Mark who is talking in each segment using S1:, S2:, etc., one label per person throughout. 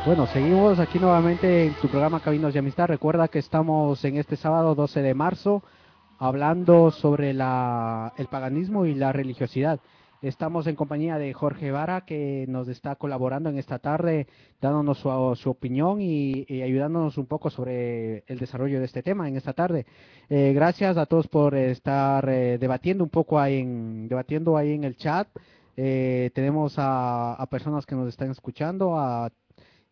S1: Bueno, seguimos aquí nuevamente en tu programa Caminos de Amistad. Recuerda que estamos en este sábado 12 de marzo hablando sobre el paganismo y la religiosidad. Estamos en compañía de Jorge Vara, que nos está colaborando en esta tarde, dándonos su opinión y ayudándonos un poco sobre el desarrollo de este tema en esta tarde. Gracias a todos por estar debatiendo un poco debatiendo ahí en el chat. Tenemos a personas que nos están escuchando,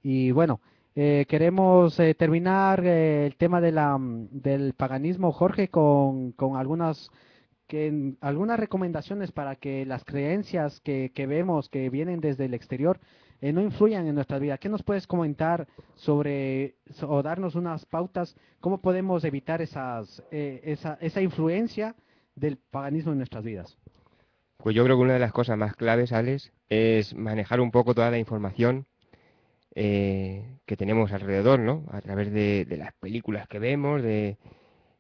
S1: y bueno, queremos terminar el tema del paganismo, Jorge, con algunas recomendaciones para que las creencias que vemos que vienen desde el exterior no influyan en nuestra vida. ¿Qué nos puedes comentar o darnos unas pautas, cómo podemos evitar esa influencia del paganismo en nuestras vidas?
S2: Pues yo creo que una de las cosas más claves, Alex, es manejar un poco toda la información que tenemos alrededor, ¿no? A través de las películas que vemos,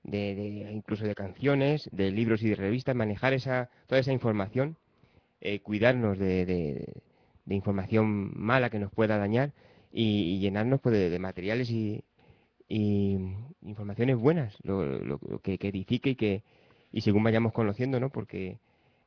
S2: incluso de canciones, de libros y de revistas, manejar toda esa información, cuidarnos de información mala que nos pueda dañar y llenarnos pues, de materiales y informaciones buenas, lo que edifique y según vayamos conociendo, ¿no? Porque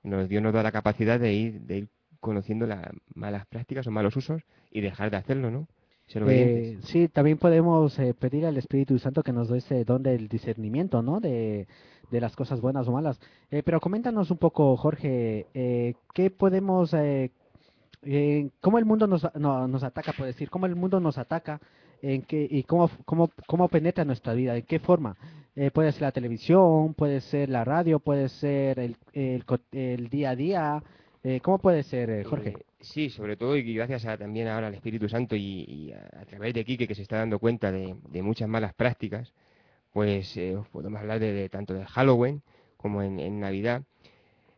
S2: Dios nos da la capacidad de ir conociendo las malas prácticas o malos usos y dejar de hacerlo, ¿no? Ser obedientes.
S1: Sí, también podemos pedir al Espíritu Santo que nos dé ese don del discernimiento, ¿no? De las cosas buenas o malas. Pero coméntanos un poco, Jorge, ¿qué podemos, cómo el mundo nos ataca, por decir, cómo el mundo nos ataca, y cómo penetra nuestra vida, en qué forma? Puede ser la televisión, puede ser la radio, puede ser el día a día. ¿Cómo puede ser, Jorge?
S2: Sí, sobre todo y gracias también ahora al Espíritu Santo y a través de Quique que se está dando cuenta de muchas malas prácticas, pues os podemos hablar de tanto de Halloween como en Navidad.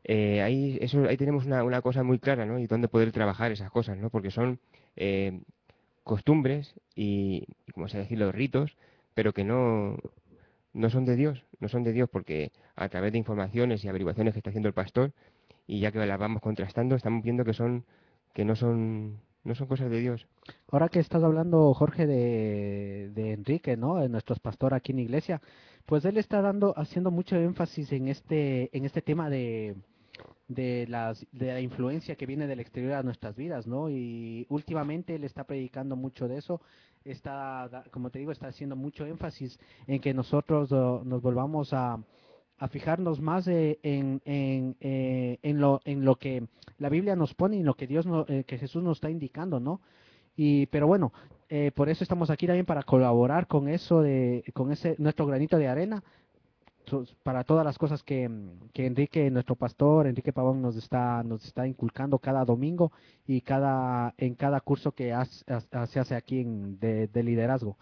S2: Ahí tenemos una cosa muy clara, ¿no? Y dónde poder trabajar esas cosas, ¿no? Porque son eh, costumbres y, como se decir, ritos, pero que no son de Dios, no son de Dios porque a través de informaciones y averiguaciones que está haciendo el pastor, y ya que las vamos contrastando, estamos viendo que no son cosas de Dios.
S1: Ahora que estás hablando, Jorge, de Enrique, ¿no? De nuestro pastor aquí en la iglesia, pues él está haciendo mucho énfasis en este tema de la influencia que viene del exterior a nuestras vidas, ¿no? Y últimamente él está predicando mucho de eso, como te digo, está haciendo mucho énfasis en que nosotros nos volvamos a fijarnos más en lo que la Biblia nos pone y en lo que que Jesús nos está indicando, ¿no? Pero bueno, por eso estamos aquí también para colaborar con con ese nuestro granito de arena, para todas las cosas que Enrique, nuestro pastor, Enrique Pavón, nos está inculcando cada domingo y en cada curso que se hace aquí de liderazgo.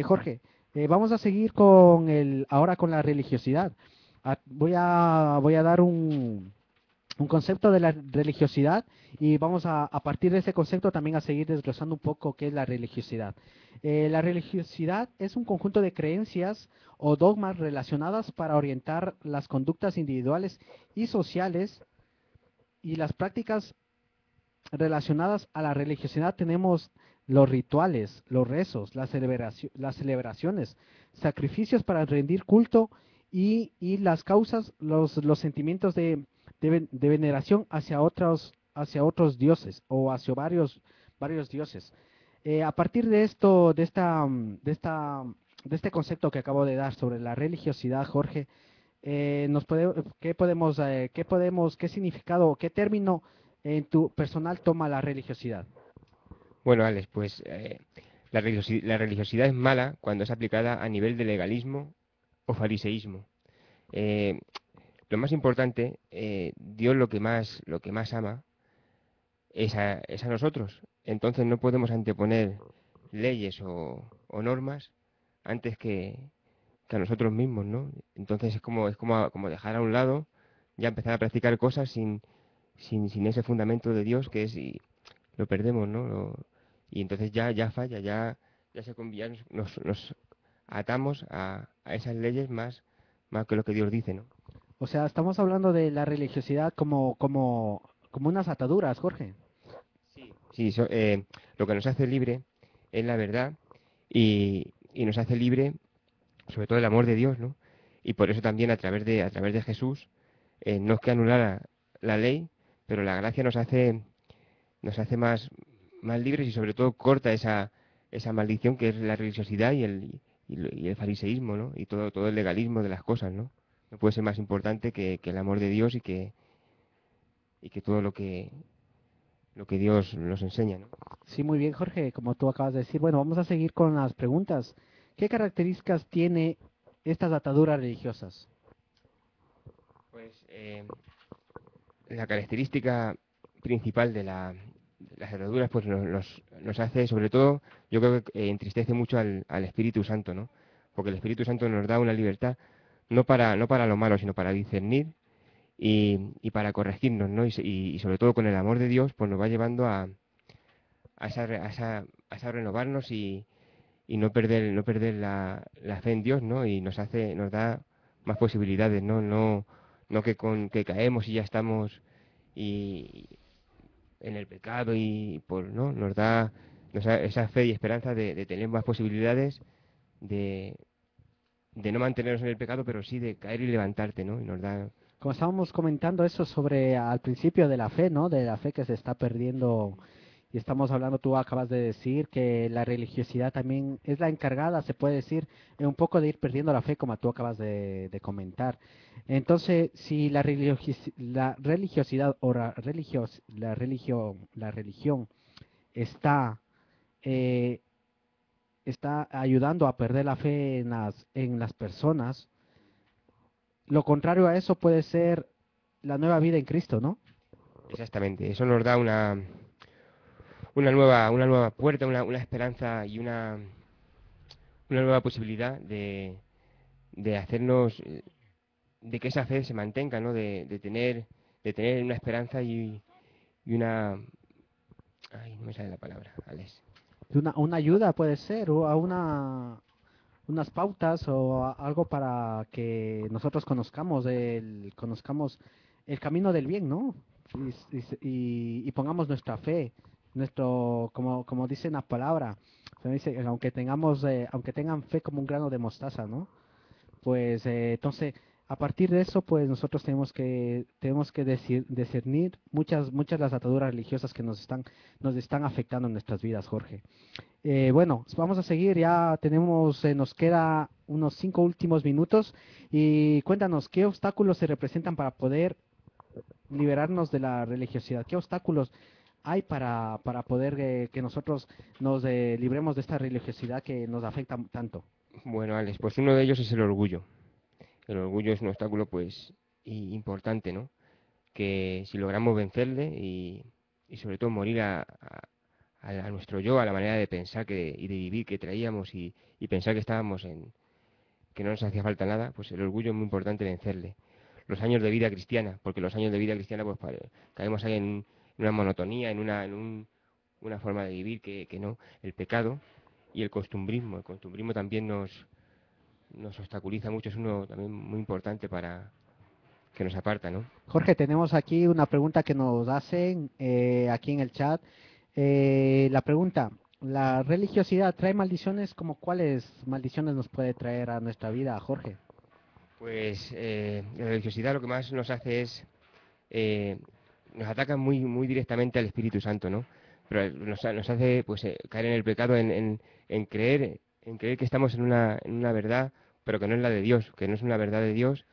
S1: Jorge, vamos a seguir ahora con la religiosidad. Voy a dar un concepto de la religiosidad y vamos a partir de ese concepto también a seguir desglosando un poco qué es la religiosidad. La religiosidad es un conjunto de creencias o dogmas relacionadas para orientar las conductas individuales y sociales, y las prácticas relacionadas a la religiosidad tenemos los rituales, los rezos, las celebraciones, sacrificios para rendir culto y las causas, los sentimientos de veneración hacia otros dioses o hacia varios dioses. A partir de esto, de este concepto que acabo de dar sobre la religiosidad, Jorge, qué significado, qué término en tu personal toma la religiosidad?
S2: Bueno, Alex, pues la religiosidad es mala cuando es aplicada a nivel de legalismo o fariseísmo. Eh, lo más importante, Dios lo que más ama es a nosotros. Entonces no podemos anteponer leyes o normas antes que a nosotros mismos, ¿no? Entonces es como dejar a un lado, ya empezar a practicar cosas sin ese fundamento de Dios que es, y lo perdemos, ¿no? Y entonces ya falla, ya nos atamos a esas leyes más que lo que Dios dice, ¿no?
S1: O sea, estamos hablando de la religiosidad como unas ataduras, Jorge.
S2: Sí, lo que nos hace libre es la verdad y nos hace libre, sobre todo el amor de Dios, ¿no? Y por eso también a través de Jesús, no es que anulara la ley, pero la gracia nos hace más libres y sobre todo corta esa maldición que es la religiosidad y el fariseísmo, ¿no? Y todo el legalismo de las cosas, ¿no? No puede ser más importante que el amor de Dios y que todo lo que Dios nos enseña, ¿no?
S1: Sí, muy bien, Jorge, como tú acabas de decir. Bueno, vamos a seguir con las preguntas. ¿Qué características tiene estas ataduras religiosas?
S2: Pues la característica principal las ataduras pues nos hace, sobre todo, yo creo que entristece mucho al Espíritu Santo, ¿no? Porque el Espíritu Santo nos da una libertad no para lo malo, sino para discernir y para corregirnos, ¿no? Y sobre todo con el amor de Dios, pues nos va llevando a esa renovarnos y no perder la fe en Dios, ¿no? Y nos da más posibilidades, ¿no? No que caemos y ya estamos y en el pecado ¿no? Nos da esa fe y esperanza de tener más posibilidades de, de no mantenernos en el pecado, pero sí de caer y levantarte, ¿no? Y nos da.
S1: Como estábamos comentando eso sobre al principio de la fe, ¿no? De la fe que se está perdiendo y estamos hablando, tú acabas de decir que la religiosidad también es la encargada, se puede decir, un poco de ir perdiendo la fe, como tú acabas de comentar. Entonces, si la religiosidad o la religión está, eh, está ayudando a perder la fe en las personas, lo contrario a eso puede ser la nueva vida en Cristo, ¿no?
S2: Exactamente, eso nos da una nueva puerta, una esperanza y una nueva posibilidad de hacernos, de que esa fe se mantenga, ¿no? De tener una esperanza y una. Ay, no me sale la palabra, Alex.
S1: Una ayuda puede ser, o a unas pautas o algo para que nosotros conozcamos el camino del bien, ¿no? Y pongamos nuestra fe, como dice la palabra, se dice, aunque tengan fe como un grano de mostaza, ¿no? Pues entonces, a partir de eso, pues nosotros tenemos que discernir muchas las ataduras religiosas que nos están afectando en nuestras vidas, Jorge. Bueno, vamos a seguir, nos queda unos 5 últimos minutos y cuéntanos, ¿qué obstáculos se representan para poder liberarnos de la religiosidad? ¿Qué obstáculos hay para poder que nosotros nos libremos de esta religiosidad que nos afecta tanto?
S2: Bueno, Alex, pues uno de ellos es el orgullo. El orgullo es un obstáculo, pues, importante, ¿no? Que si logramos vencerle y sobre todo morir a nuestro yo, a la manera de pensar y de vivir que traíamos y pensar que no nos hacía falta nada, pues el orgullo es muy importante vencerle. Los años de vida cristiana, porque los años de vida cristiana, pues caemos ahí en una monotonía, una forma de vivir que no. El pecado y el costumbrismo. El costumbrismo también nos obstaculiza mucho, es uno también muy importante para que nos aparta, ¿no?
S1: Jorge, tenemos aquí una pregunta que nos hacen aquí en el chat. La pregunta, ¿la religiosidad trae maldiciones? ¿Como cuáles maldiciones nos puede traer a nuestra vida, Jorge?
S2: Pues la religiosidad lo que más nos hace es, eh, nos ataca muy, muy directamente al Espíritu Santo, ¿no? Pero nos hace pues caer en el pecado, en creer que estamos en una verdad, pero que no es la de Dios, que no es una verdad de Dios